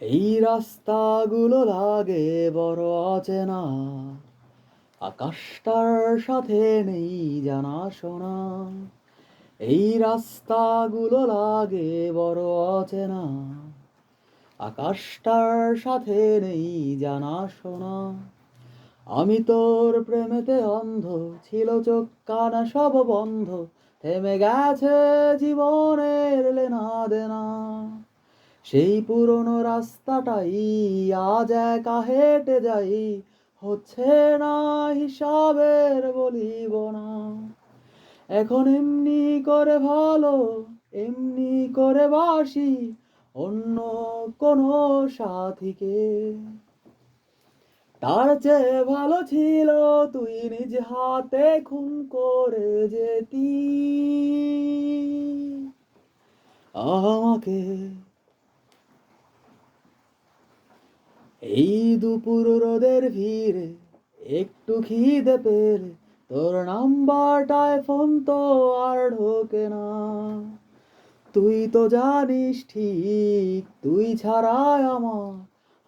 এই রাস্তাগুলো লাগে বড় অচেনা, আকাশটার সাথে নেই জানাশোনা। এই রাস্তাগুলো লাগে বড় অচেনা, আকাশটার সাথে নেই জানাশোনা। আমি তোর প্রেমেতে অন্ধ, ছিল চোখ কানা সব বন্ধ, থেমে গেছে জীবনের লেনা দেনা। সেই পুরনো রাস্তাটাই আজ একা হেঁটে যাই, হচ্ছে না হিসাবের বলিব না। এখন এমনি করে ভালো, এমনি করে বাসি অন্য কোনো সাথীকে। তার চেয়ে ভালো ছিল তুই নিজ হাতে খুন করে যেতি আমাকে। এই দুপুর রোদের ভিড়ে একটু খিদে পেলে তোর নাম্বারটায় ফোন তো আর ঢোকে না। তুই তো জানিস ঠিক তুই ছাড়াই আমার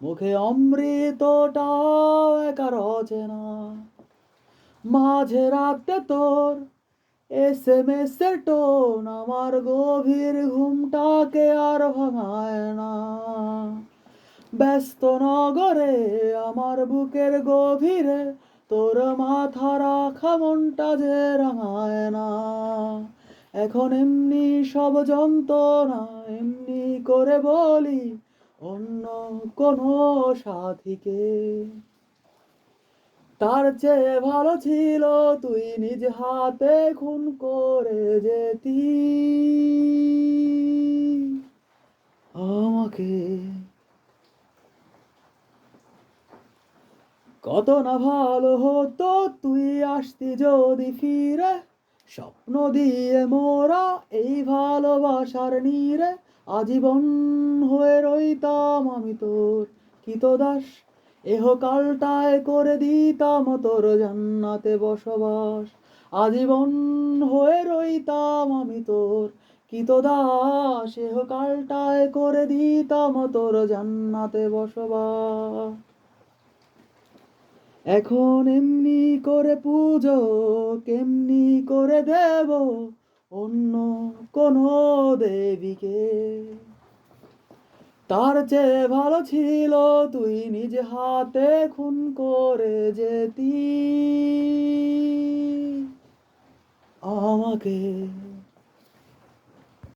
মুখে অমৃতটাও একা রচনা। মাঝে রাতে তোর SMS এর টোন আমার গভীর ঘুমটাকে আর ভাঙায় না। ব্যস্ত নগরে আমার বুকের গভীরে তোর মাথা রাখা মনটা যে রাঙায় না। এখন এমনি সব যন্ত্রণা এমনি করে বলি অন্য কোনো সাথীকে। তার চেয়ে ভালো ছিল তুই নিজ হাতে খুন করে যেতি আমাকে। কত না ভালো হতো তুই আসতি যদি ফিরে, স্বপ্ন দিয়ে মোরা এই ভালোবাসার নীড়ে। আজীবন হয়ে রইতাম আমি তোর কৃতদাস, এহকালটায় করে দিতাম তোর জান্নাতে বসবাস। আজীবন হয়ে রইতাম আমি তোর কৃতদাস, এহকালটায় করে দিতাম তোর জান্নাতে বসবাস। এখন এমনি করে পুজো কেমনি করে দেব অন্য কোনো দেবীকে। তার চেয়ে ভালো ছিল তুই নিজ হাতে খুন করে যেতি আমাকে।